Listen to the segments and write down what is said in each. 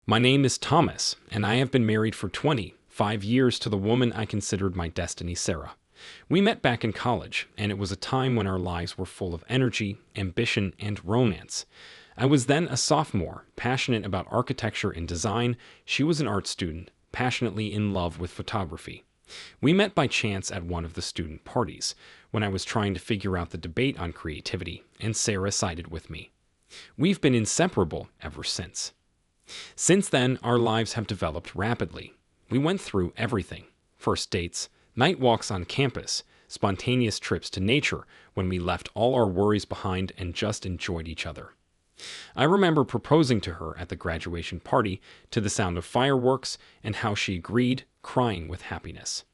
My name is Thomas, and I have been married for 25 years to the woman I considered my destiny, Sarah. We met back in college, and it was a time when our lives were full of energy, ambition, and romance. I was then a sophomore, passionate about architecture and design. She was an art student, passionately in love with photography. We met by chance at one of the student parties, when I was trying to figure out the debate on creativity, and Sarah sided with me. We've been inseparable ever since. Since then, our lives have developed rapidly. We went through everything: first dates, night walks on campus, spontaneous trips to nature when we left all our worries behind and just enjoyed each other. I remember proposing to her at the graduation party to the sound of fireworks and how she agreed, crying with happiness.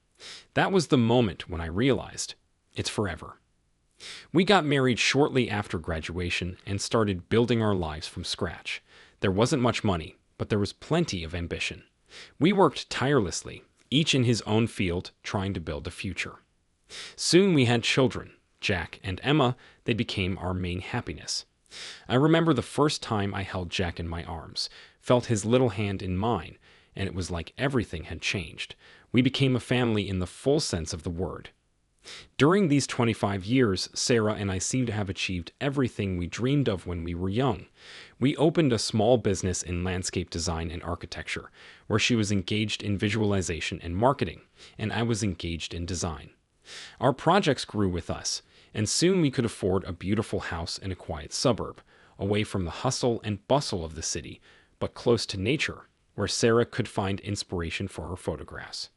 That was the moment when I realized it's forever. We got married shortly after graduation and started building our lives from scratch. There wasn't much money, but there was plenty of ambition. We worked tirelessly, each in his own field, trying to build a future. Soon we had children, Jack and Emma. They became our main happiness. I remember the first time I held Jack in my arms, felt his little hand in mine, and it was like everything had changed. We became a family in the full sense of the word. During these 25 years, Sarah and I seem to have achieved everything we dreamed of when we were young. We opened a small business in landscape design and architecture, where she was engaged in visualization and marketing, and I was engaged in design. Our projects grew with us, and soon we could afford a beautiful house in a quiet suburb, away from the hustle and bustle of the city, but close to nature, where Sarah could find inspiration for her photographs.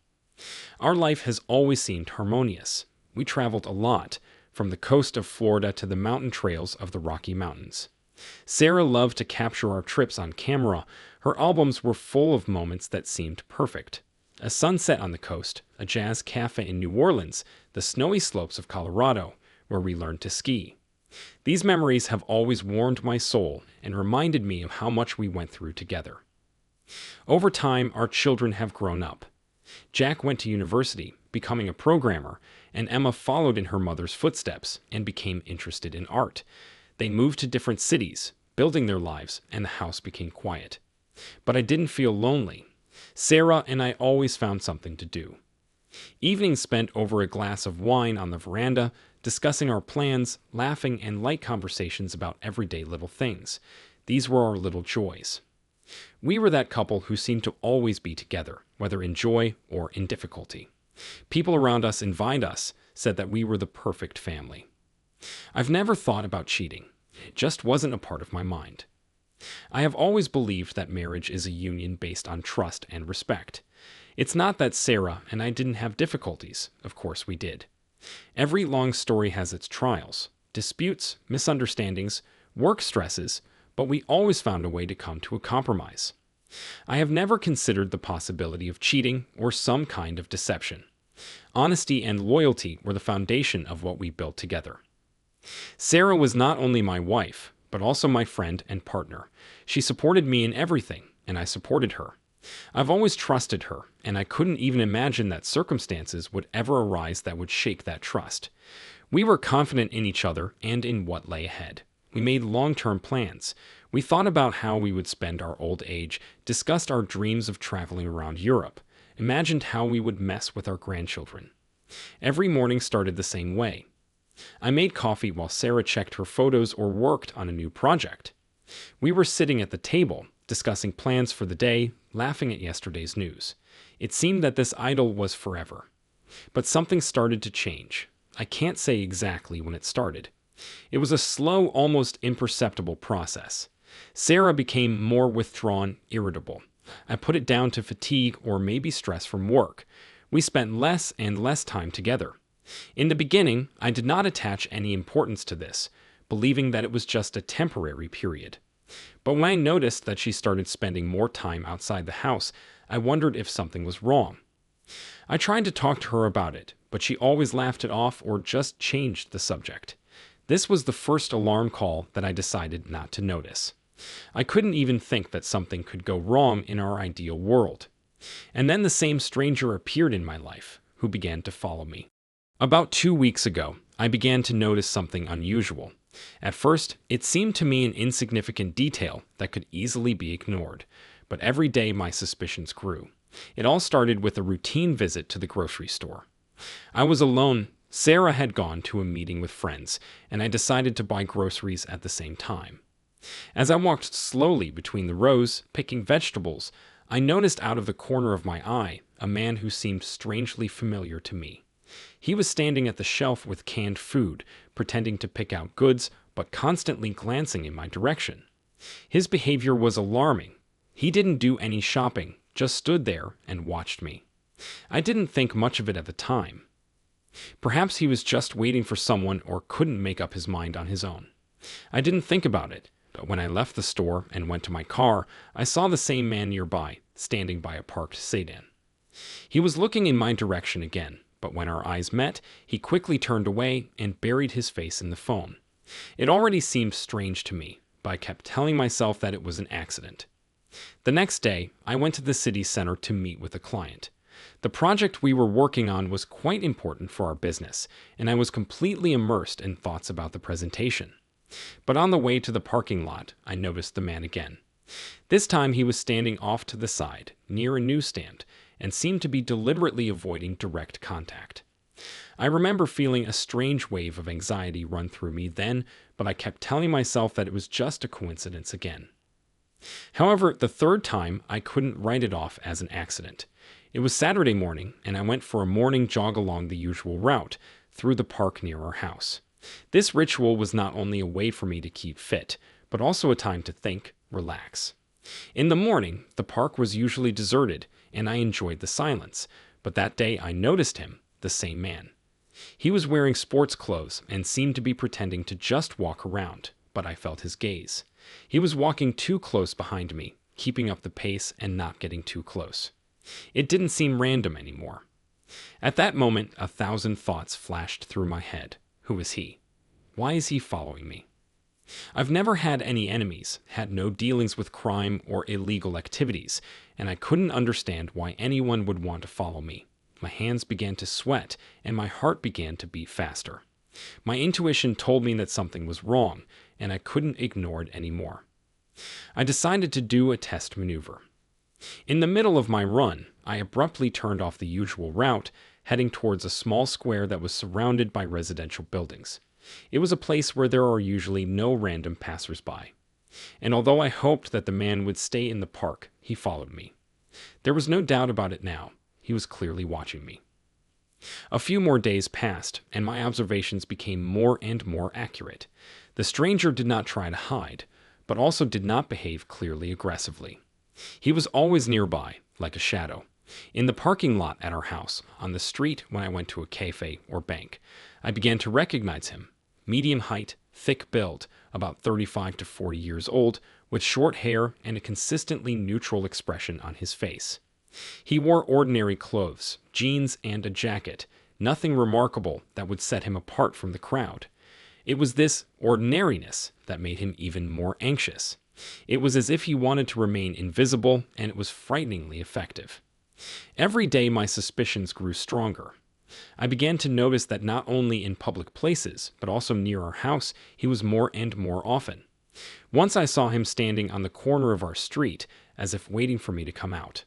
Our life has always seemed harmonious. We traveled a lot, from the coast of Florida to the mountain trails of the Rocky Mountains. Sarah loved to capture our trips on camera. Her albums were full of moments that seemed perfect. A sunset on the coast, a jazz cafe in New Orleans, the snowy slopes of Colorado, where we learned to ski. These memories have always warmed my soul and reminded me of how much we went through together. Over time, our children have grown up. Jack went to university, becoming a programmer, and Emma followed in her mother's footsteps and became interested in art. They moved to different cities, building their lives, and the house became quiet. But I didn't feel lonely. Sarah and I always found something to do. Evenings spent over a glass of wine on the veranda, discussing our plans, laughing, and light conversations about everyday little things. These were our little joys. We were that couple who seemed to always be together, whether in joy or in difficulty. People around us envied us, said that we were the perfect family. I've never thought about cheating. It just wasn't a part of my mind. I have always believed that marriage is a union based on trust and respect. It's not that Sarah and I didn't have difficulties. Of course we did. Every long story has its trials, disputes, misunderstandings, work stresses, but we always found a way to come to a compromise. I have never considered the possibility of cheating or some kind of deception. Honesty and loyalty were the foundation of what we built together. Sarah was not only my wife, but also my friend and partner. She supported me in everything, and I supported her. I've always trusted her, and I couldn't even imagine that circumstances would ever arise that would shake that trust. We were confident in each other and in what lay ahead. We made long-term plans. We thought about how we would spend our old age, discussed our dreams of traveling around Europe, imagined how we would mess with our grandchildren. Every morning started the same way. I made coffee while Sarah checked her photos or worked on a new project. We were sitting at the table, discussing plans for the day, laughing at yesterday's news. It seemed that this idyll was forever. But something started to change. I can't say exactly when it started. It was a slow, almost imperceptible process. Sarah became more withdrawn, irritable. I put it down to fatigue or maybe stress from work. We spent less and less time together. In the beginning, I did not attach any importance to this, believing that it was just a temporary period. But when I noticed that she started spending more time outside the house, I wondered if something was wrong. I tried to talk to her about it, but she always laughed it off or just changed the subject. This was the first alarm call that I decided not to notice. I couldn't even think that something could go wrong in our ideal world. And then the same stranger appeared in my life, who began to follow me. About 2 weeks ago, I began to notice something unusual. At first, it seemed to me an insignificant detail that could easily be ignored, but every day my suspicions grew. It all started with a routine visit to the grocery store. I was alone. Sarah had gone to a meeting with friends, and I decided to buy groceries at the same time. As I walked slowly between the rows, picking vegetables, I noticed out of the corner of my eye a man who seemed strangely familiar to me. He was standing at the shelf with canned food, pretending to pick out goods, but constantly glancing in my direction. His behavior was alarming. He didn't do any shopping, just stood there and watched me. I didn't think much of it at the time. Perhaps he was just waiting for someone or couldn't make up his mind on his own. I didn't think about it, but when I left the store and went to my car, I saw the same man nearby, standing by a parked sedan. He was looking in my direction again, but when our eyes met, he quickly turned away and buried his face in the phone. It already seemed strange to me, but I kept telling myself that it was an accident. The next day, I went to the city center to meet with a client. The project we were working on was quite important for our business, and I was completely immersed in thoughts about the presentation. But on the way to the parking lot, I noticed the man again. This time he was standing off to the side, near a newsstand, and seemed to be deliberately avoiding direct contact. I remember feeling a strange wave of anxiety run through me then, but I kept telling myself that it was just a coincidence again. However, the third time, I couldn't write it off as an accident. It was Saturday morning, and I went for a morning jog along the usual route, through the park near our house. This ritual was not only a way for me to keep fit, but also a time to think, relax. In the morning, the park was usually deserted, and I enjoyed the silence, but that day I noticed him, the same man. He was wearing sports clothes and seemed to be pretending to just walk around, but I felt his gaze. He was walking too close behind me, keeping up the pace and not getting too close. It didn't seem random anymore. At that moment, 1,000 thoughts flashed through my head. Who is he? Why is he following me? I've never had any enemies, had no dealings with crime or illegal activities, and I couldn't understand why anyone would want to follow me. My hands began to sweat, and my heart began to beat faster. My intuition told me that something was wrong, and I couldn't ignore it anymore. I decided to do a test maneuver. In the middle of my run, I abruptly turned off the usual route, heading towards a small square that was surrounded by residential buildings. It was a place where there are usually no random passers-by. And although I hoped that the man would stay in the park, he followed me. There was no doubt about it now. He was clearly watching me. A few more days passed, and my observations became more and more accurate. The stranger did not try to hide, but also did not behave clearly aggressively. He was always nearby, like a shadow. In the parking lot at our house, on the street when I went to a cafe or bank, I began to recognize him. Medium height, thick build, about 35 to 40 years old, with short hair and a consistently neutral expression on his face. He wore ordinary clothes, jeans and a jacket, nothing remarkable that would set him apart from the crowd. It was this ordinariness that made him even more anxious. It was as if he wanted to remain invisible, and it was frighteningly effective. Every day my suspicions grew stronger. I began to notice that not only in public places, but also near our house, he was more and more often. Once I saw him standing on the corner of our street, as if waiting for me to come out.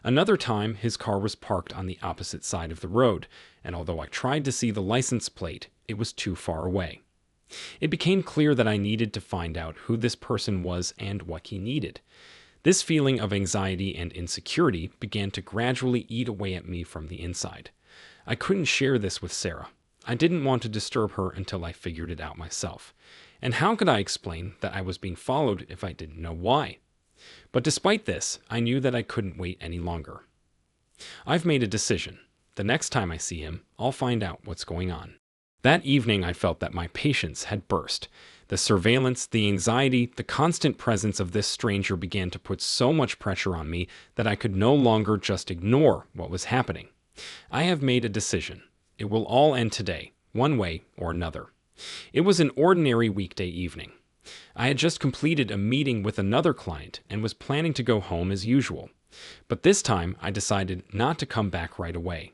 Another time, his car was parked on the opposite side of the road, and although I tried to see the license plate, it was too far away. It became clear that I needed to find out who this person was and what he needed. This feeling of anxiety and insecurity began to gradually eat away at me from the inside. I couldn't share this with Sarah. I didn't want to disturb her until I figured it out myself. And how could I explain that I was being followed if I didn't know why? But despite this, I knew that I couldn't wait any longer. I've made a decision. The next time I see him, I'll find out what's going on. That evening, I felt that my patience had burst. The surveillance, the anxiety, the constant presence of this stranger began to put so much pressure on me that I could no longer just ignore what was happening. I have made a decision. It will all end today, one way or another. It was an ordinary weekday evening. I had just completed a meeting with another client and was planning to go home as usual. But this time, I decided not to come back right away.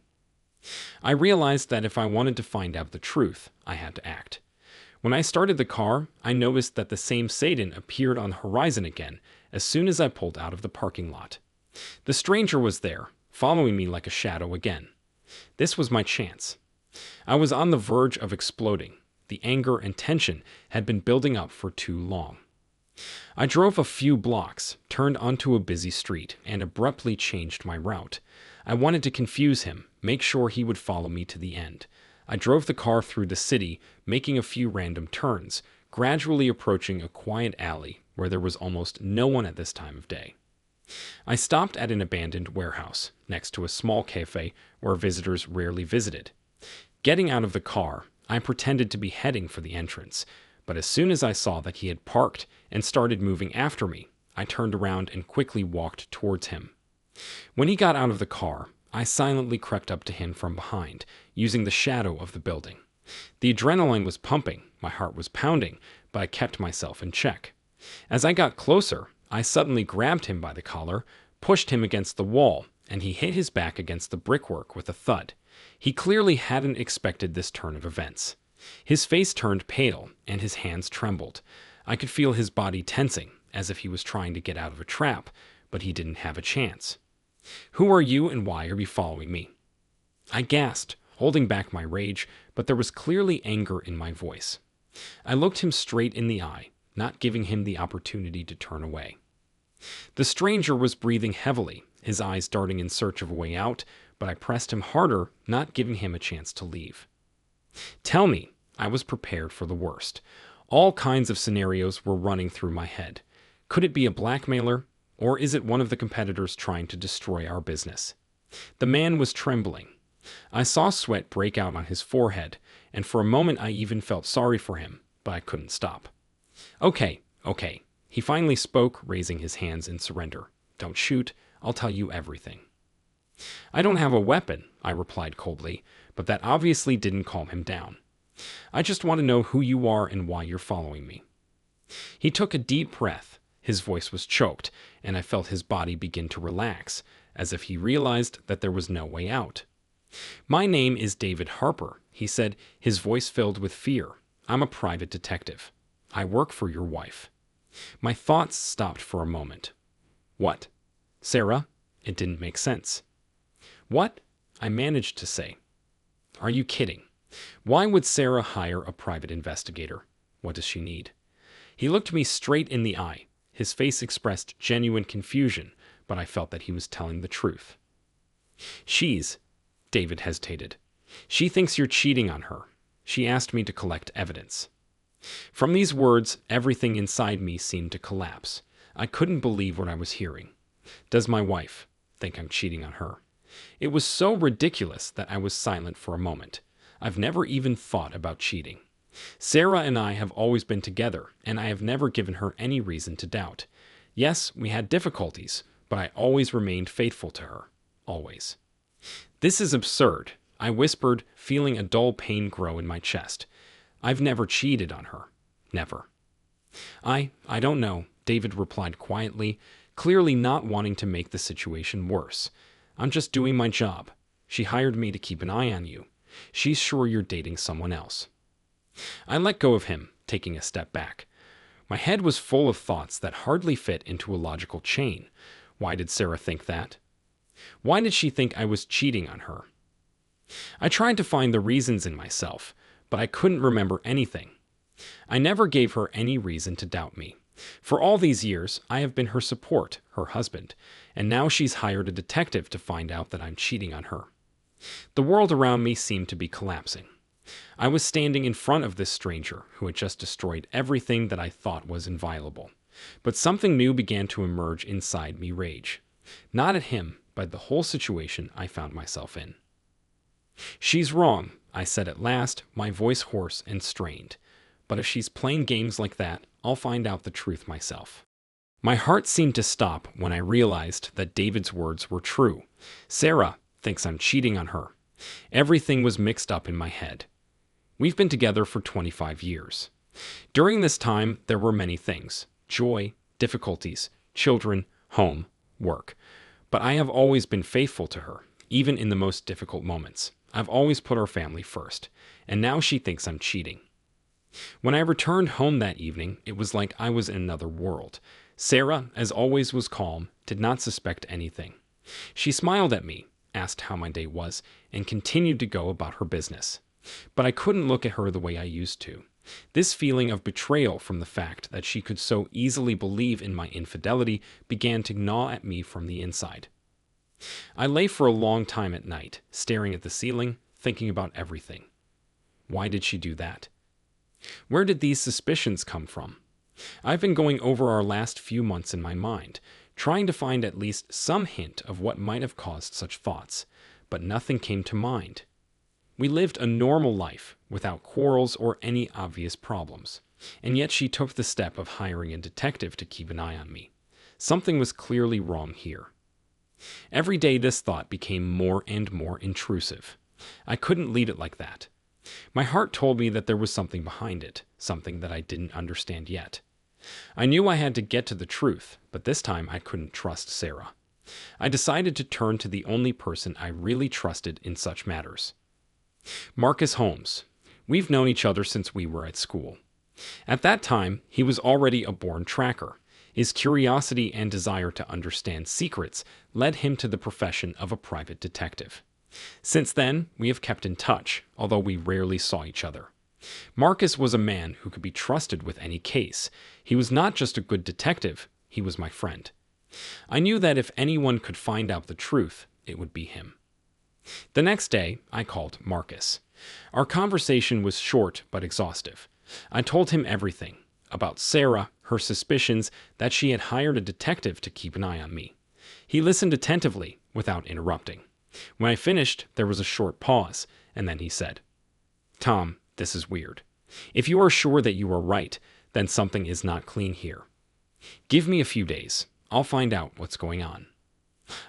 I realized that if I wanted to find out the truth, I had to act. When I started the car, I noticed that the same Satan appeared on the horizon again as soon as I pulled out of the parking lot. The stranger was there, following me like a shadow again. This was my chance. I was on the verge of exploding. The anger and tension had been building up for too long. I drove a few blocks, turned onto a busy street, and abruptly changed my route. I wanted to confuse him, make sure he would follow me to the end. I drove the car through the city, making a few random turns, gradually approaching a quiet alley where there was almost no one at this time of day. I stopped at an abandoned warehouse, next to a small cafe where visitors rarely visited. Getting out of the car, I pretended to be heading for the entrance, but as soon as I saw that he had parked and started moving after me, I turned around and quickly walked towards him. When he got out of the car, I silently crept up to him from behind, using the shadow of the building. The adrenaline was pumping, my heart was pounding, but I kept myself in check. As I got closer, I suddenly grabbed him by the collar, pushed him against the wall, and he hit his back against the brickwork with a thud. He clearly hadn't expected this turn of events. His face turned pale, and his hands trembled. I could feel his body tensing, as if he was trying to get out of a trap, but he didn't have a chance. "Who are you and why are you following me?" I gasped, holding back my rage, but there was clearly anger in my voice. I looked him straight in the eye, not giving him the opportunity to turn away. The stranger was breathing heavily, his eyes darting in search of a way out, but I pressed him harder, not giving him a chance to leave. "Tell me." I was prepared for the worst. All kinds of scenarios were running through my head. Could it be a blackmailer, or is it one of the competitors trying to destroy our business? The man was trembling. I saw sweat break out on his forehead, and for a moment I even felt sorry for him, but I couldn't stop. Okay. He finally spoke, raising his hands in surrender. "Don't shoot. I'll tell you everything." "I don't have a weapon," I replied coldly, but that obviously didn't calm him down. "I just want to know who you are and why you're following me." He took a deep breath. His voice was choked, and I felt his body begin to relax, as if he realized that there was no way out. "My name is David Harper," he said, his voice filled with fear. "I'm a private detective. I work for your wife." My thoughts stopped for a moment. "What? Sarah?" It didn't make sense. "What?" I managed to say. "Are you kidding? Why would Sarah hire a private investigator? What does she need?" He looked me straight in the eye. His face expressed genuine confusion, but I felt that he was telling the truth. David hesitated. "She thinks you're cheating on her. She asked me to collect evidence." From these words, everything inside me seemed to collapse. I couldn't believe what I was hearing. Does my wife think I'm cheating on her? It was so ridiculous that I was silent for a moment. I've never even thought about cheating. Sarah and I have always been together, and I have never given her any reason to doubt. Yes, we had difficulties, but I always remained faithful to her. Always. "This is absurd," I whispered, feeling a dull pain grow in my chest. "I've never cheated on her. Never." I don't know," David replied quietly, clearly not wanting to make the situation worse. "I'm just doing my job. She hired me to keep an eye on you. She's sure you're dating someone else." I let go of him, taking a step back. My head was full of thoughts that hardly fit into a logical chain. Why did Sarah think that? Why did she think I was cheating on her? I tried to find the reasons in myself, but I couldn't remember anything. I never gave her any reason to doubt me. For all these years, I have been her support, her husband, and now she's hired a detective to find out that I'm cheating on her. The world around me seemed to be collapsing. I was standing in front of this stranger who had just destroyed everything that I thought was inviolable. But something new began to emerge inside me, rage. Not at him, but the whole situation I found myself in. "She's wrong," I said at last, my voice hoarse and strained. "But if she's playing games like that, I'll find out the truth myself." My heart seemed to stop when I realized that David's words were true. Sarah thinks I'm cheating on her. Everything was mixed up in my head. We've been together for 25 years. During this time, there were many things: joy, difficulties, children, home, work. But I have always been faithful to her, even in the most difficult moments. I've always put our family first, and now she thinks I'm cheating. When I returned home that evening, it was like I was in another world. Sarah, as always, was calm, did not suspect anything. She smiled at me, asked how my day was, and continued to go about her business. But I couldn't look at her the way I used to. This feeling of betrayal from the fact that she could so easily believe in my infidelity began to gnaw at me from the inside. I lay for a long time at night, staring at the ceiling, thinking about everything. Why did she do that? Where did these suspicions come from? I've been going over our last few months in my mind, trying to find at least some hint of what might have caused such thoughts, but nothing came to mind. We lived a normal life, without quarrels or any obvious problems, and yet she took the step of hiring a detective to keep an eye on me. Something was clearly wrong here. Every day this thought became more and more intrusive. I couldn't lead it like that. My heart told me that there was something behind it, something that I didn't understand yet. I knew I had to get to the truth, but this time I couldn't trust Sarah. I decided to turn to the only person I really trusted in such matters. Marcus Holmes. We've known each other since we were at school. At that time, he was already a born tracker. His curiosity and desire to understand secrets led him to the profession of a private detective. Since then, we have kept in touch, although we rarely saw each other. Marcus was a man who could be trusted with any case. He was not just a good detective, he was my friend. I knew that if anyone could find out the truth, it would be him. The next day, I called Marcus. Our conversation was short but exhaustive. I told him everything about Sarah, her suspicions that she had hired a detective to keep an eye on me. He listened attentively, without interrupting. When I finished, there was a short pause, and then he said, "Tom, this is weird. If you are sure that you are right, then something is not clean here. Give me a few days. I'll find out what's going on."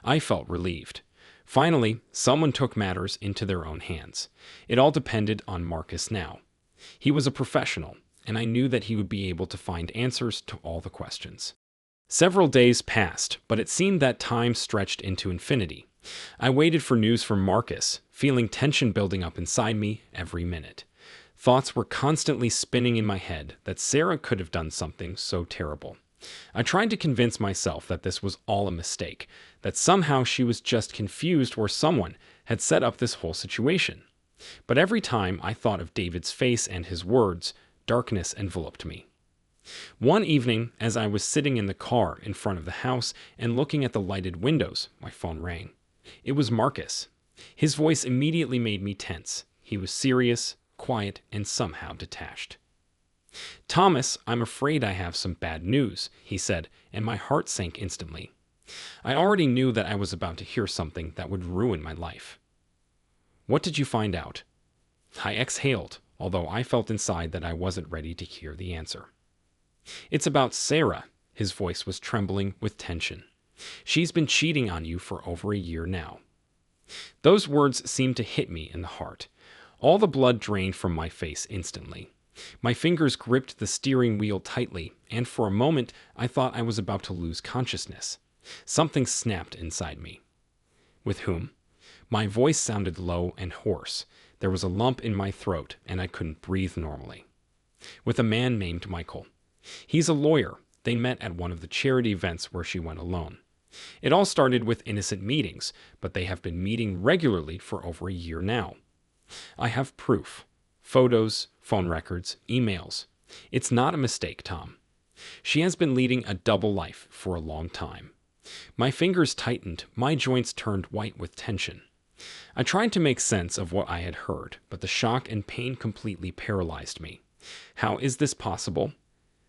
I felt relieved. Finally, someone took matters into their own hands. It all depended on Marcus now. He was a professional, and I knew that he would be able to find answers to all the questions. Several days passed, but it seemed that time stretched into infinity. I waited for news from Marcus, feeling tension building up inside me every minute. Thoughts were constantly spinning in my head that Sarah could have done something so terrible. I tried to convince myself that this was all a mistake, that somehow she was just confused or someone had set up this whole situation. But every time I thought of David's face and his words, darkness enveloped me. One evening, as I was sitting in the car in front of the house and looking at the lighted windows, my phone rang. It was Marcus. His voice immediately made me tense. He was serious, quiet, and somehow detached. "Thomas, I'm afraid I have some bad news," he said, and my heart sank instantly. I already knew that I was about to hear something that would ruin my life. "What did you find out?" I exhaled, although I felt inside that I wasn't ready to hear the answer. "It's about Sarah." His voice was trembling with tension. "She's been cheating on you for over a year now." Those words seemed to hit me in the heart. All the blood drained from my face instantly. My fingers gripped the steering wheel tightly, and for a moment I thought I was about to lose consciousness. Something snapped inside me. "With whom?" My voice sounded low and hoarse. There was a lump in my throat, and I couldn't breathe normally. "With a man named Michael. He's a lawyer. They met at one of the charity events where she went alone. It all started with innocent meetings, but they have been meeting regularly for over a year now. I have proof. Photos, phone records, emails. It's not a mistake, Tom. She has been leading a double life for a long time." My fingers tightened, my joints turned white with tension. I tried to make sense of what I had heard, but the shock and pain completely paralyzed me. How is this possible?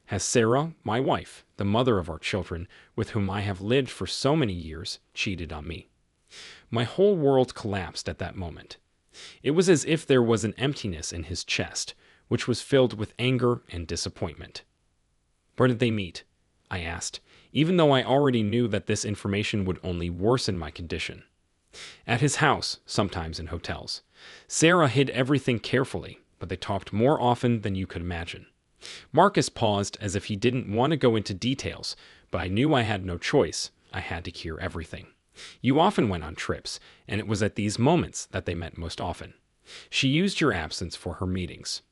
Has Sarah, my wife, the mother of our children, with whom I have lived for so many years, cheated on me? My whole world collapsed at that moment. It was as if there was an emptiness in his chest, which was filled with anger and disappointment. "Where did they meet?" I asked, even though I already knew that this information would only worsen my condition. "At his house, sometimes in hotels. Sarah hid everything carefully, but they talked more often than you could imagine." Marcus paused as if he didn't want to go into details, but I knew I had no choice. I had to hear everything. "You often went on trips, and it was at these moments that they met most often. She used your absence for her meetings."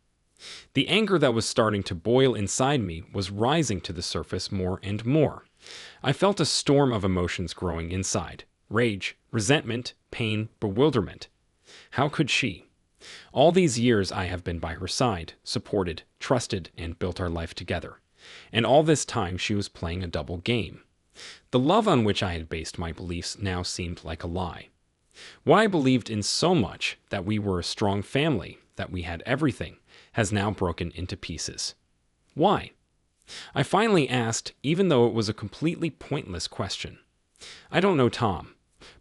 The anger that was starting to boil inside me was rising to the surface more and more. I felt a storm of emotions growing inside: rage, resentment, pain, bewilderment. How could she? All these years I have been by her side, supported, trusted, and built our life together. And all this time she was playing a double game. The love on which I had based my beliefs now seemed like a lie. What I believed in so much, that we were a strong family, that we had everything, has now broken into pieces. Why? I finally asked, even though it was a completely pointless question. I don't know, Tom,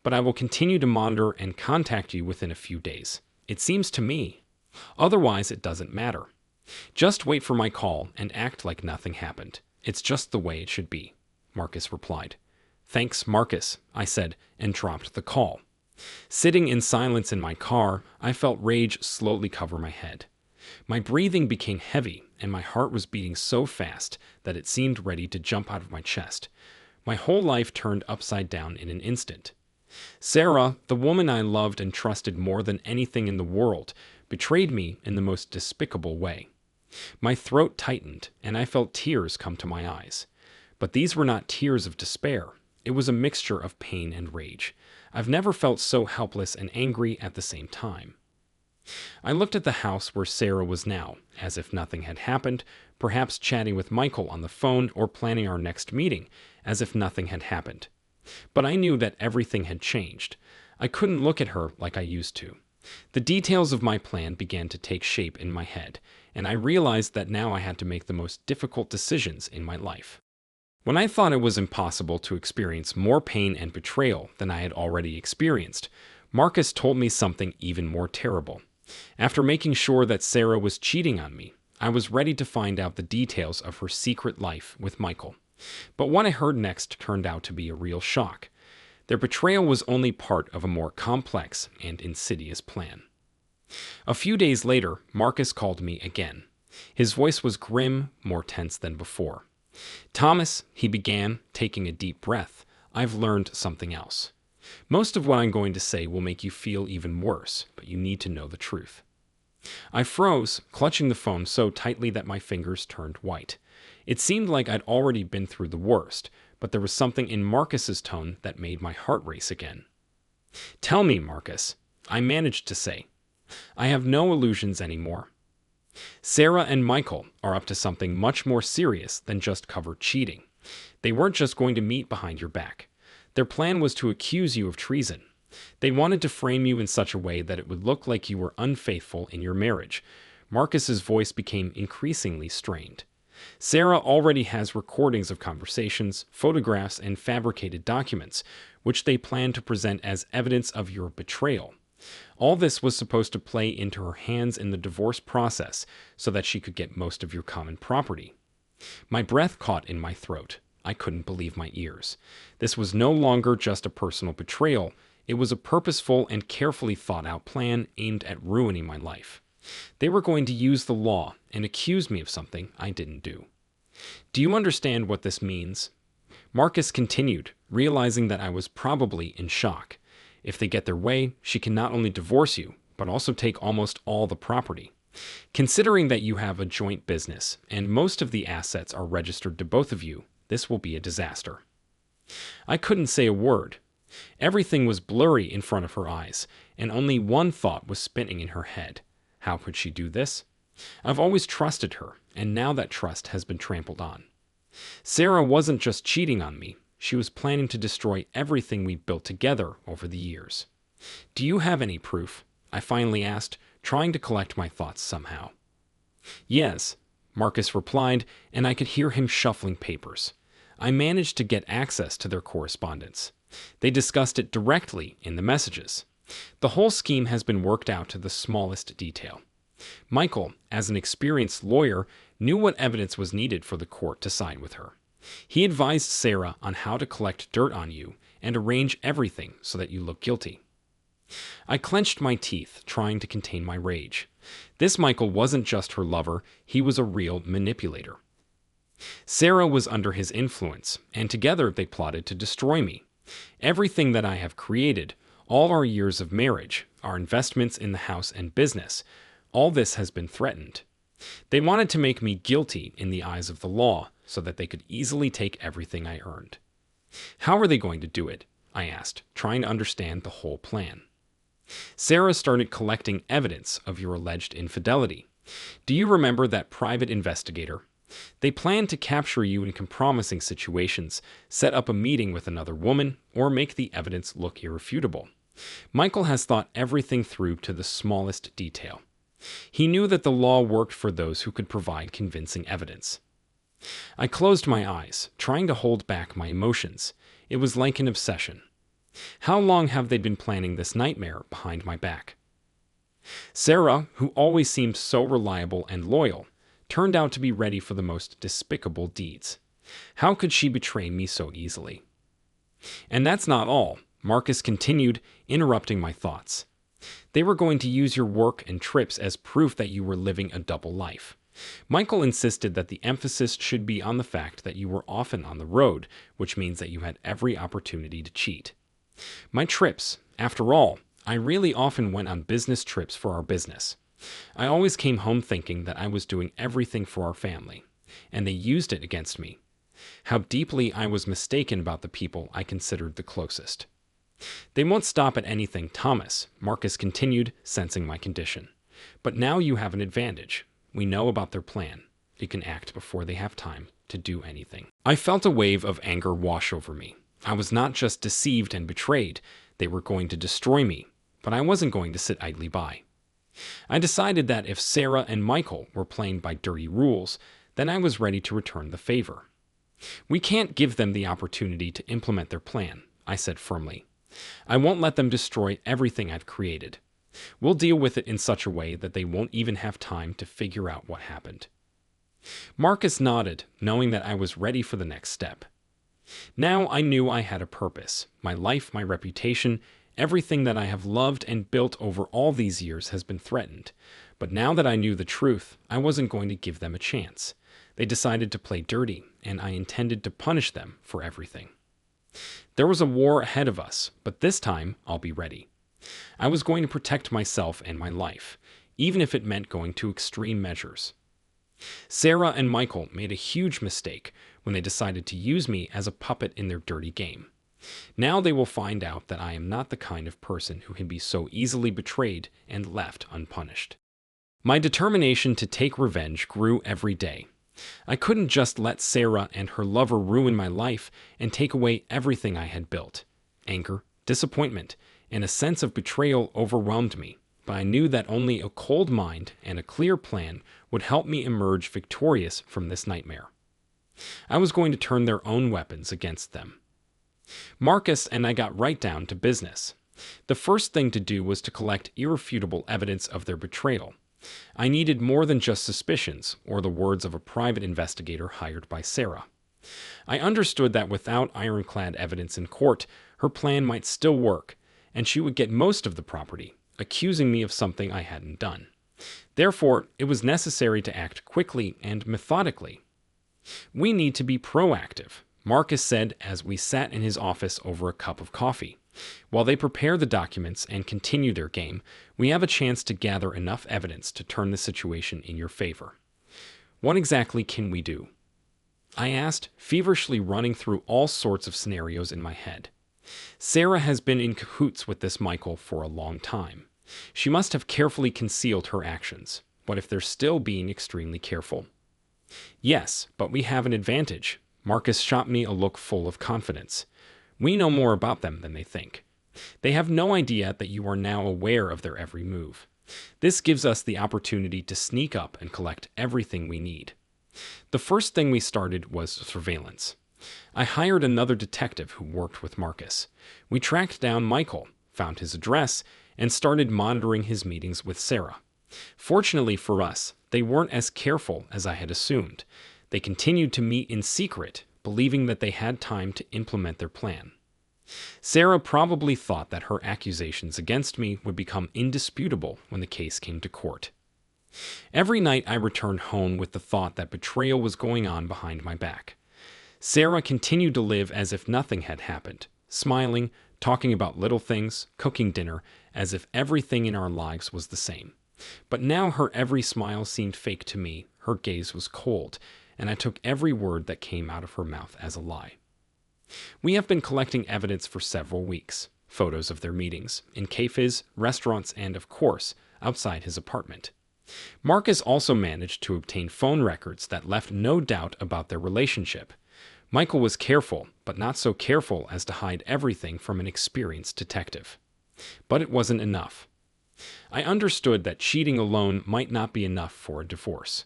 but I will continue to monitor and contact you within a few days. It seems to me. Otherwise, it doesn't matter. Just wait for my call and act like nothing happened. It's just the way it should be, Marcus replied. Thanks, Marcus, I said, and dropped the call. Sitting in silence in my car, I felt rage slowly cover my head. My breathing became heavy, and my heart was beating so fast that it seemed ready to jump out of my chest. My whole life turned upside down in an instant. Sarah, the woman I loved and trusted more than anything in the world, betrayed me in the most despicable way. My throat tightened, and I felt tears come to my eyes. But these were not tears of despair. It was a mixture of pain and rage. I've never felt so helpless and angry at the same time. I looked at the house where Sarah was now, as if nothing had happened, perhaps chatting with Michael on the phone or planning our next meeting, as if nothing had happened. But I knew that everything had changed. I couldn't look at her like I used to. The details of my plan began to take shape in my head, and I realized that now I had to make the most difficult decisions in my life. When I thought it was impossible to experience more pain and betrayal than I had already experienced, Marcus told me something even more terrible. After making sure that Sarah was cheating on me, I was ready to find out the details of her secret life with Michael. But what I heard next turned out to be a real shock. Their betrayal was only part of a more complex and insidious plan. A few days later, Marcus called me again. His voice was grim, more tense than before. Thomas, he began, taking a deep breath, I've learned something else. Most of what I'm going to say will make you feel even worse, but you need to know the truth. I froze, clutching the phone so tightly that my fingers turned white. It seemed like I'd already been through the worst, but there was something in Marcus's tone that made my heart race again. Tell me, Marcus, I managed to say. I have no illusions anymore. Sarah and Michael are up to something much more serious than just covert cheating. They weren't just going to meet behind your back. Their plan was to accuse you of treason. They wanted to frame you in such a way that it would look like you were unfaithful in your marriage. Marcus's voice became increasingly strained. Sarah already has recordings of conversations, photographs, and fabricated documents, which they plan to present as evidence of your betrayal. All this was supposed to play into her hands in the divorce process so that she could get most of your common property. My breath caught in my throat. I couldn't believe my ears. This was no longer just a personal betrayal. It was a purposeful and carefully thought-out plan aimed at ruining my life. They were going to use the law and accuse me of something I didn't do. Do you understand what this means? Marcus continued, realizing that I was probably in shock. If they get their way, she can not only divorce you, but also take almost all the property. Considering that you have a joint business, and most of the assets are registered to both of you, this will be a disaster. I couldn't say a word. Everything was blurry in front of her eyes, and only one thought was spinning in her head. How could she do this? I've always trusted her, and now that trust has been trampled on. Sarah wasn't just cheating on me. She was planning to destroy everything we built together over the years. Do you have any proof? I finally asked, trying to collect my thoughts somehow. Yes, Marcus replied, and I could hear him shuffling papers. I managed to get access to their correspondence. They discussed it directly in the messages. The whole scheme has been worked out to the smallest detail. Michael, as an experienced lawyer, knew what evidence was needed for the court to side with her. He advised Sarah on how to collect dirt on you and arrange everything so that you look guilty. I clenched my teeth, trying to contain my rage. This Michael wasn't just her lover, he was a real manipulator. Sarah was under his influence, and together they plotted to destroy me. Everything that I have created, all our years of marriage, our investments in the house and business, all this has been threatened. They wanted to make me guilty in the eyes of the law so that they could easily take everything I earned. How are they going to do it? I asked, trying to understand the whole plan. Sarah started collecting evidence of your alleged infidelity. Do you remember that private investigator? They planned to capture you in compromising situations, set up a meeting with another woman, or make the evidence look irrefutable. Michael has thought everything through to the smallest detail. He knew that the law worked for those who could provide convincing evidence. I closed my eyes, trying to hold back my emotions. It was like an obsession. How long have they been planning this nightmare behind my back? Sarah, who always seemed so reliable and loyal, turned out to be ready for the most despicable deeds. How could she betray me so easily? And that's not all. Marcus continued, interrupting my thoughts. They were going to use your work and trips as proof that you were living a double life. Michael insisted that the emphasis should be on the fact that you were often on the road, which means that you had every opportunity to cheat. My trips, after all, I really often went on business trips for our business. I always came home thinking that I was doing everything for our family, and they used it against me. How deeply I was mistaken about the people I considered the closest. They won't stop at anything, Thomas, Marcus continued, sensing my condition. But now you have an advantage. We know about their plan. You can act before they have time to do anything. I felt a wave of anger wash over me. I was not just deceived and betrayed. They were going to destroy me, but I wasn't going to sit idly by. I decided that if Sarah and Michael were playing by dirty rules, then I was ready to return the favor. We can't give them the opportunity to implement their plan, I said firmly. I won't let them destroy everything I've created. We'll deal with it in such a way that they won't even have time to figure out what happened. Marcus nodded, knowing that I was ready for the next step. Now I knew I had a purpose. My life, my reputation, everything that I have loved and built over all these years has been threatened. But now that I knew the truth, I wasn't going to give them a chance. They decided to play dirty, and I intended to punish them for everything. There was a war ahead of us, but this time I'll be ready. I was going to protect myself and my life, even if it meant going to extreme measures. Sarah and Michael made a huge mistake when they decided to use me as a puppet in their dirty game. Now they will find out that I am not the kind of person who can be so easily betrayed and left unpunished. My determination to take revenge grew every day. I couldn't just let Sarah and her lover ruin my life and take away everything I had built. Anger, disappointment, and a sense of betrayal overwhelmed me, but I knew that only a cold mind and a clear plan would help me emerge victorious from this nightmare. I was going to turn their own weapons against them. Marcus and I got right down to business. The first thing to do was to collect irrefutable evidence of their betrayal. I needed more than just suspicions or the words of a private investigator hired by Sarah. I understood that without ironclad evidence in court, her plan might still work, and she would get most of the property, accusing me of something I hadn't done. Therefore, it was necessary to act quickly and methodically. We need to be proactive, Marcus said as we sat in his office over a cup of coffee. While they prepare the documents and continue their game, we have a chance to gather enough evidence to turn the situation in your favor. What exactly can we do? I asked, feverishly running through all sorts of scenarios in my head. Sarah has been in cahoots with this Michael for a long time. She must have carefully concealed her actions. What if they're still being extremely careful? Yes, but we have an advantage. Marcus shot me a look full of confidence. We know more about them than they think. They have no idea that you are now aware of their every move. This gives us the opportunity to sneak up and collect everything we need. The first thing we started was surveillance. I hired another detective who worked with Marcus. We tracked down Michael, found his address, and started monitoring his meetings with Sarah. Fortunately for us, they weren't as careful as I had assumed. They continued to meet in secret, believing that they had time to implement their plan. Sarah probably thought that her accusations against me would become indisputable when the case came to court. Every night I returned home with the thought that betrayal was going on behind my back. Sarah continued to live as if nothing had happened, smiling, talking about little things, cooking dinner, as if everything in our lives was the same. But now her every smile seemed fake to me, her gaze was cold, and I took every word that came out of her mouth as a lie. We have been collecting evidence for several weeks. Photos of their meetings, in cafes, restaurants, and, of course, outside his apartment. Marcus also managed to obtain phone records that left no doubt about their relationship. Michael was careful, but not so careful as to hide everything from an experienced detective. But it wasn't enough. I understood that cheating alone might not be enough for a divorce.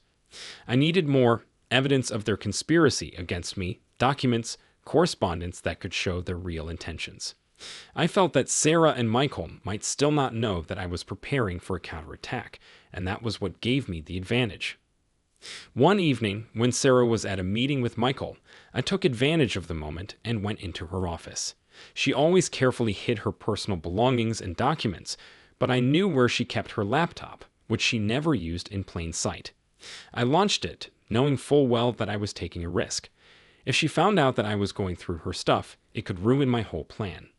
I needed more evidence of their conspiracy against me, documents, correspondence that could show their real intentions. I felt that Sarah and Michael might still not know that I was preparing for a counterattack, and that was what gave me the advantage. One evening, when Sarah was at a meeting with Michael, I took advantage of the moment and went into her office. She always carefully hid her personal belongings and documents, but I knew where she kept her laptop, which she never used in plain sight. I launched it, knowing full well that I was taking a risk. If she found out that I was going through her stuff, it could ruin my whole plan.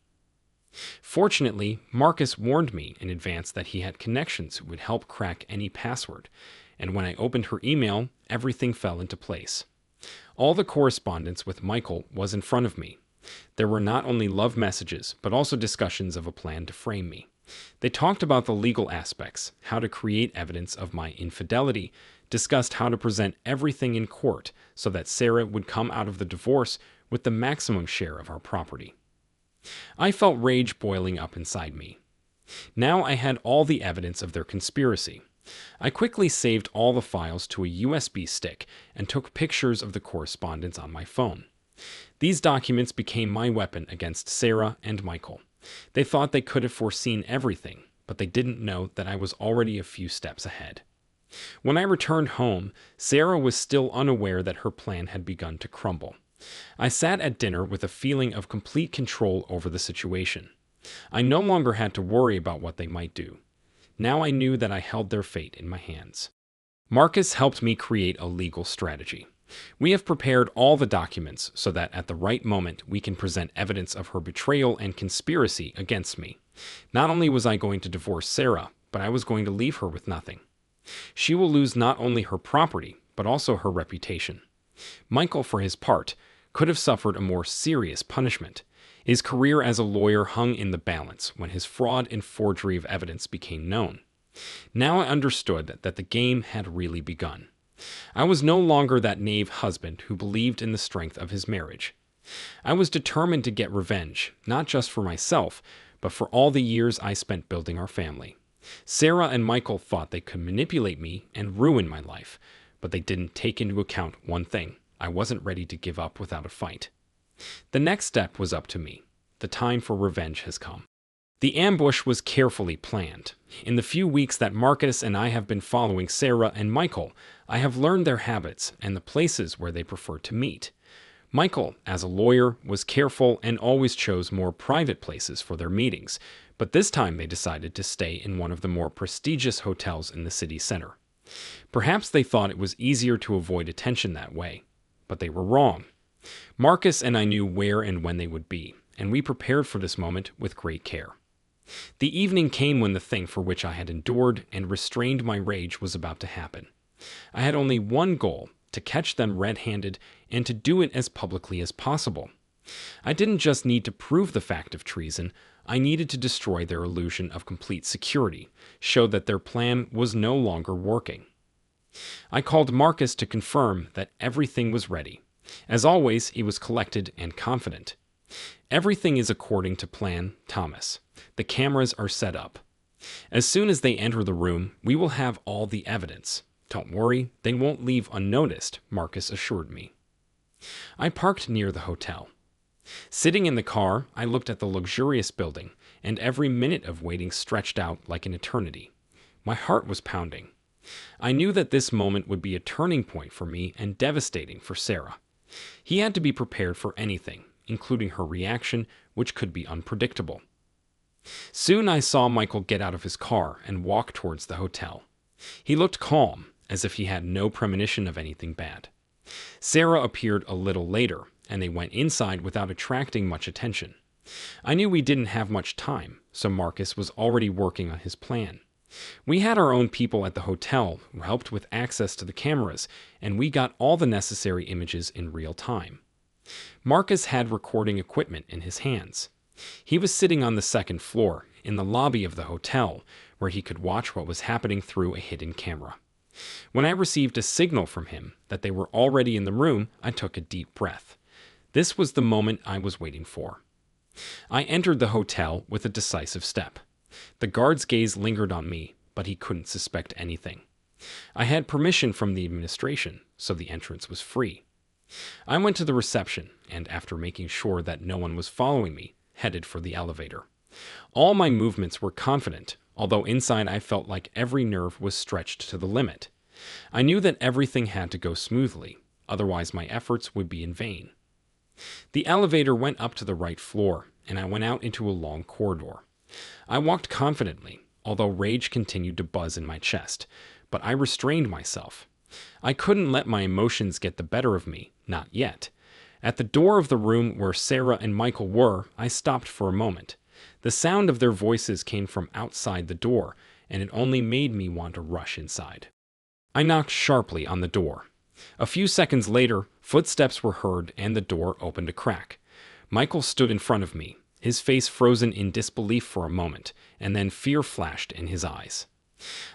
Fortunately, Marcus warned me in advance that he had connections who would help crack any password, and when I opened her email, everything fell into place. All the correspondence with Michael was in front of me. There were not only love messages, but also discussions of a plan to frame me. They talked about the legal aspects, how to create evidence of my infidelity, discussed how to present everything in court so that Sarah would come out of the divorce with the maximum share of our property. I felt rage boiling up inside me. Now I had all the evidence of their conspiracy. I quickly saved all the files to a USB stick and took pictures of the correspondence on my phone. These documents became my weapon against Sarah and Michael. They thought they could have foreseen everything, but they didn't know that I was already a few steps ahead. When I returned home, Sarah was still unaware that her plan had begun to crumble. I sat at dinner with a feeling of complete control over the situation. I no longer had to worry about what they might do. Now I knew that I held their fate in my hands. Marcus helped me create a legal strategy. We have prepared all the documents so that at the right moment we can present evidence of her betrayal and conspiracy against me. Not only was I going to divorce Sarah, but I was going to leave her with nothing. She will lose not only her property, but also her reputation. Michael, for his part, could have suffered a more serious punishment. His career as a lawyer hung in the balance when his fraud and forgery of evidence became known. Now I understood that the game had really begun. I was no longer that knave husband who believed in the strength of his marriage. I was determined to get revenge, not just for myself, but for all the years I spent building our family. Sarah and Michael thought they could manipulate me and ruin my life, but they didn't take into account one thing. I wasn't ready to give up without a fight. The next step was up to me. The time for revenge has come. The ambush was carefully planned. In the few weeks that Marcus and I have been following Sarah and Michael, I have learned their habits and the places where they prefer to meet. Michael, as a lawyer, was careful and always chose more private places for their meetings, but this time they decided to stay in one of the more prestigious hotels in the city center. Perhaps they thought it was easier to avoid attention that way, but they were wrong. Marcus and I knew where and when they would be, and we prepared for this moment with great care. The evening came when the thing for which I had endured and restrained my rage was about to happen. I had only one goal: to catch them red-handed and to do it as publicly as possible. I didn't just need to prove the fact of treason, I needed to destroy their illusion of complete security, show that their plan was no longer working. I called Marcus to confirm that everything was ready. As always, he was collected and confident. Everything is according to plan, Thomas. The cameras are set up. As soon as they enter the room, we will have all the evidence. Don't worry, they won't leave unnoticed, Marcus assured me. I parked near the hotel. Sitting in the car, I looked at the luxurious building, and every minute of waiting stretched out like an eternity. My heart was pounding. I knew that this moment would be a turning point for me and devastating for Sarah. He had to be prepared for anything, including her reaction, which could be unpredictable. Soon I saw Michael get out of his car and walk towards the hotel. He looked calm, as if he had no premonition of anything bad. Sarah appeared a little later, and they went inside without attracting much attention. I knew we didn't have much time, so Marcus was already working on his plan. We had our own people at the hotel who helped with access to the cameras, and we got all the necessary images in real time. Marcus had recording equipment in his hands. He was sitting on the second floor, in the lobby of the hotel, where he could watch what was happening through a hidden camera. When I received a signal from him that they were already in the room, I took a deep breath. This was the moment I was waiting for. I entered the hotel with a decisive step. The guard's gaze lingered on me, but he couldn't suspect anything. I had permission from the administration, so the entrance was free. I went to the reception, and after making sure that no one was following me, headed for the elevator. All my movements were confident, although inside I felt like every nerve was stretched to the limit. I knew that everything had to go smoothly, otherwise my efforts would be in vain. The elevator went up to the right floor, and I went out into a long corridor. I walked confidently, although rage continued to buzz in my chest, but I restrained myself. I couldn't let my emotions get the better of me, not yet. At the door of the room where Sarah and Michael were, I stopped for a moment. The sound of their voices came from outside the door, and it only made me want to rush inside. I knocked sharply on the door. A few seconds later, footsteps were heard and the door opened a crack. Michael stood in front of me, his face frozen in disbelief for a moment, and then fear flashed in his eyes.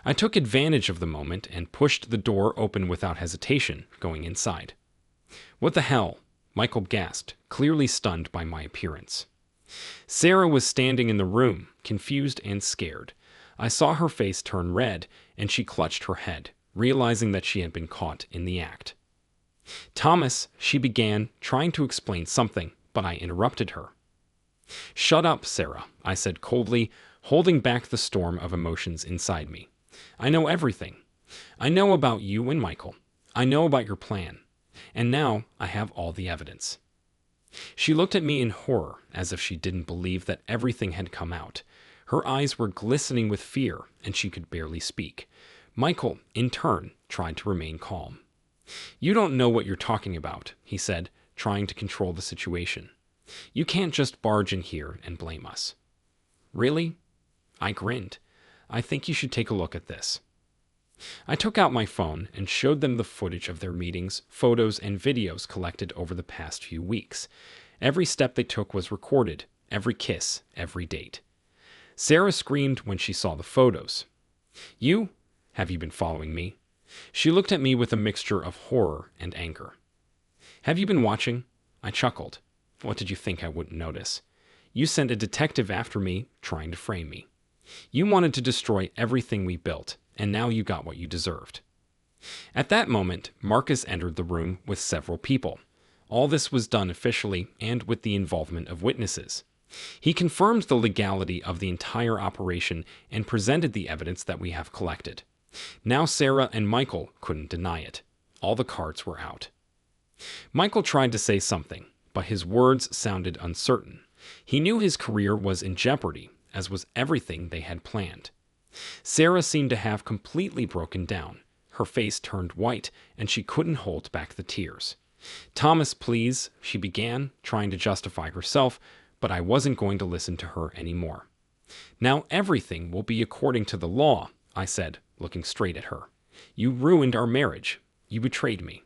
I took advantage of the moment and pushed the door open without hesitation, going inside. "What the hell?" Michael gasped, clearly stunned by my appearance. Sarah was standing in the room, confused and scared. I saw her face turn red, and she clutched her head, realizing that she had been caught in the act. "Thomas," she began, trying to explain something, but I interrupted her. "Shut up, Sarah," I said coldly, holding back the storm of emotions inside me. "I know everything. I know about you and Michael. I know about your plan. And now I have all the evidence." She looked at me in horror, as if she didn't believe that everything had come out. Her eyes were glistening with fear, and she could barely speak. Michael, in turn, tried to remain calm. "You don't know what you're talking about," he said, trying to control the situation. "You can't just barge in here and blame us." "Really?" I grinned. "I think you should take a look at this." I took out my phone and showed them the footage of their meetings, photos, and videos collected over the past few weeks. Every step they took was recorded, every kiss, every date. Sarah screamed when she saw the photos. "You? Have you been following me?" She looked at me with a mixture of horror and anger. "Have you been watching?" I chuckled. "What did you think I wouldn't notice? You sent a detective after me, trying to frame me. You wanted to destroy everything we built, and now you got what you deserved." At that moment, Marcus entered the room with several people. All this was done officially and with the involvement of witnesses. He confirmed the legality of the entire operation and presented the evidence that we have collected. Now Sarah and Michael couldn't deny it. All the cards were out. Michael tried to say something, but his words sounded uncertain. He knew his career was in jeopardy, as was everything they had planned. Sarah seemed to have completely broken down. Her face turned white, and she couldn't hold back the tears. "Thomas, please," she began, trying to justify herself, but I wasn't going to listen to her anymore. "Now everything will be according to the law," I said, looking straight at her. "You ruined our marriage. You betrayed me.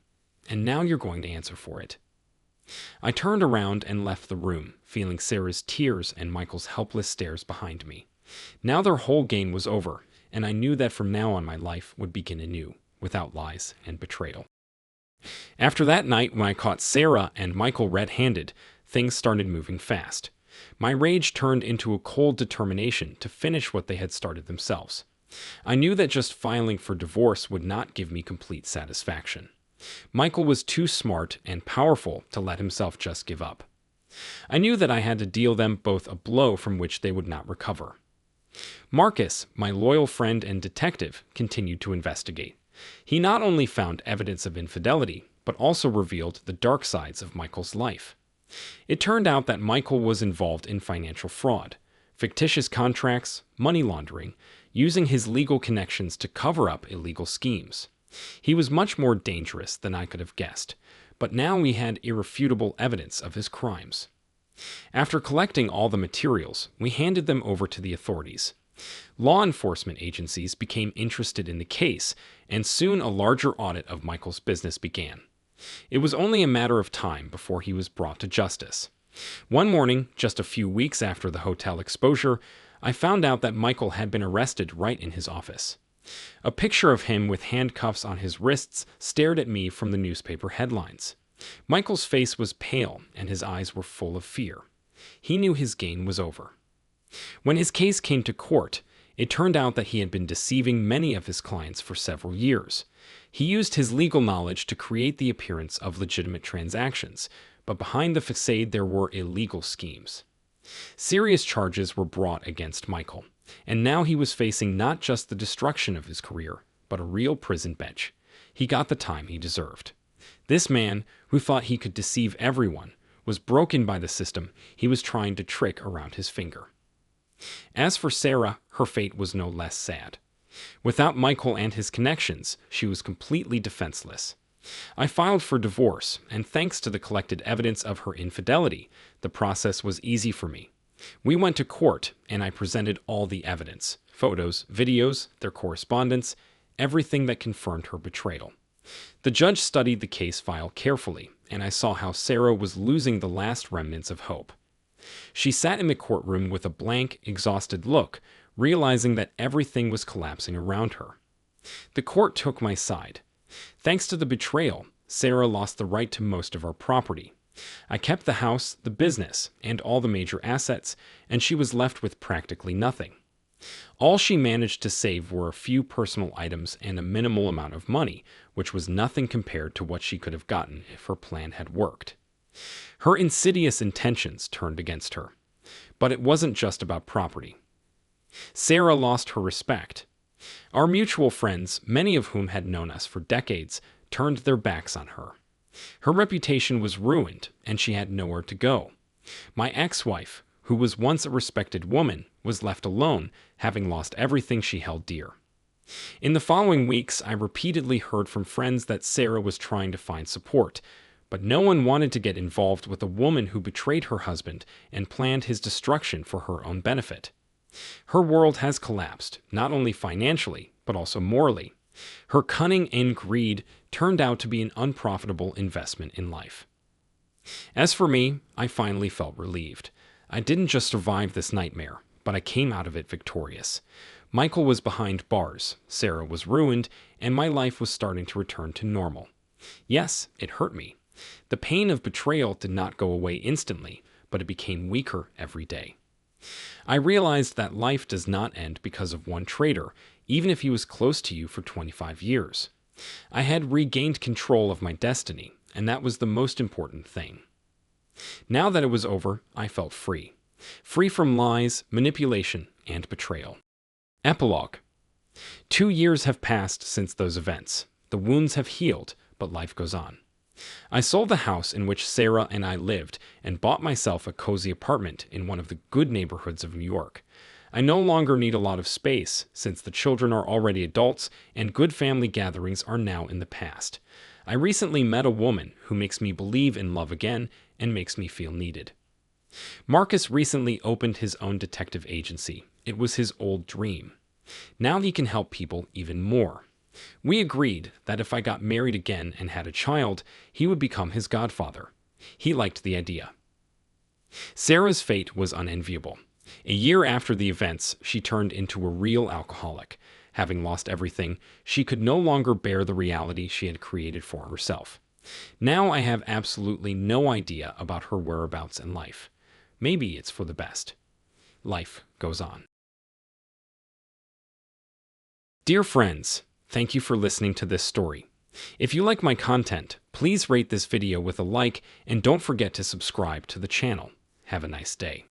And now you're going to answer for it." I turned around and left the room, feeling Sarah's tears and Michael's helpless stares behind me. Now their whole game was over, and I knew that from now on my life would begin anew, without lies and betrayal. After that night, when I caught Sarah and Michael red-handed, things started moving fast. My rage turned into a cold determination to finish what they had started themselves. I knew that just filing for divorce would not give me complete satisfaction. Michael was too smart and powerful to let himself just give up. I knew that I had to deal them both a blow from which they would not recover. Marcus, my loyal friend and detective, continued to investigate. He not only found evidence of infidelity, but also revealed the dark sides of Michael's life. It turned out that Michael was involved in financial fraud, fictitious contracts, money laundering, using his legal connections to cover up illegal schemes. He was much more dangerous than I could have guessed, but now we had irrefutable evidence of his crimes. After collecting all the materials, we handed them over to the authorities. Law enforcement agencies became interested in the case, and soon a larger audit of Michael's business began. It was only a matter of time before he was brought to justice. One morning, just a few weeks after the hotel exposure, I found out that Michael had been arrested right in his office. A picture of him with handcuffs on his wrists stared at me from the newspaper headlines. Michael's face was pale and his eyes were full of fear. He knew his gain was over. When his case came to court, it turned out that he had been deceiving many of his clients for several years. He used his legal knowledge to create the appearance of legitimate transactions, but behind the facade there were illegal schemes. Serious charges were brought against Michael, and now he was facing not just the destruction of his career, but a real prison bench. He got the time he deserved. This man, who thought he could deceive everyone, was broken by the system he was trying to trick around his finger. As for Sarah, her fate was no less sad. Without Michael and his connections, she was completely defenseless. I filed for divorce, and thanks to the collected evidence of her infidelity, the process was easy for me. We went to court, and I presented all the evidence: photos, videos, their correspondence, everything that confirmed her betrayal. The judge studied the case file carefully, and I saw how Sarah was losing the last remnants of hope. She sat in the courtroom with a blank, exhausted look, realizing that everything was collapsing around her. The court took my side. Thanks to the betrayal, Sarah lost the right to most of our property. I kept the house, the business, and all the major assets, and she was left with practically nothing. All she managed to save were a few personal items and a minimal amount of money, which was nothing compared to what she could have gotten if her plan had worked. Her insidious intentions turned against her. But it wasn't just about property. Sarah lost her respect. Our mutual friends, many of whom had known us for decades, turned their backs on her. Her reputation was ruined, and she had nowhere to go. My ex-wife, who was once a respected woman, was left alone, having lost everything she held dear. In the following weeks, I repeatedly heard from friends that Sarah was trying to find support, but no one wanted to get involved with a woman who betrayed her husband and planned his destruction for her own benefit. Her world has collapsed, not only financially, but also morally. Her cunning and greed turned out to be an unprofitable investment in life. As for me, I finally felt relieved. I didn't just survive this nightmare, but I came out of it victorious. Michael was behind bars, Sarah was ruined, and my life was starting to return to normal. Yes, it hurt me. The pain of betrayal did not go away instantly, but it became weaker every day. I realized that life does not end because of one traitor, even if he was close to you for 25 years. I had regained control of my destiny, and that was the most important thing. Now that it was over, I felt free. Free from lies, manipulation, and betrayal. Epilogue. 2 years have passed since those events. The wounds have healed, but life goes on. I sold the house in which Sarah and I lived and bought myself a cozy apartment in one of the good neighborhoods of New York. I no longer need a lot of space, since the children are already adults and good family gatherings are now in the past. I recently met a woman who makes me believe in love again and makes me feel needed. Marcus recently opened his own detective agency. It was his old dream. Now he can help people even more. We agreed that if I got married again and had a child, he would become his godfather. He liked the idea. Sarah's fate was unenviable. A year after the events, she turned into a real alcoholic. Having lost everything, she could no longer bear the reality she had created for herself. Now I have absolutely no idea about her whereabouts in life. Maybe it's for the best. Life goes on. Dear friends, thank you for listening to this story. If you like my content, please rate this video with a like and don't forget to subscribe to the channel. Have a nice day.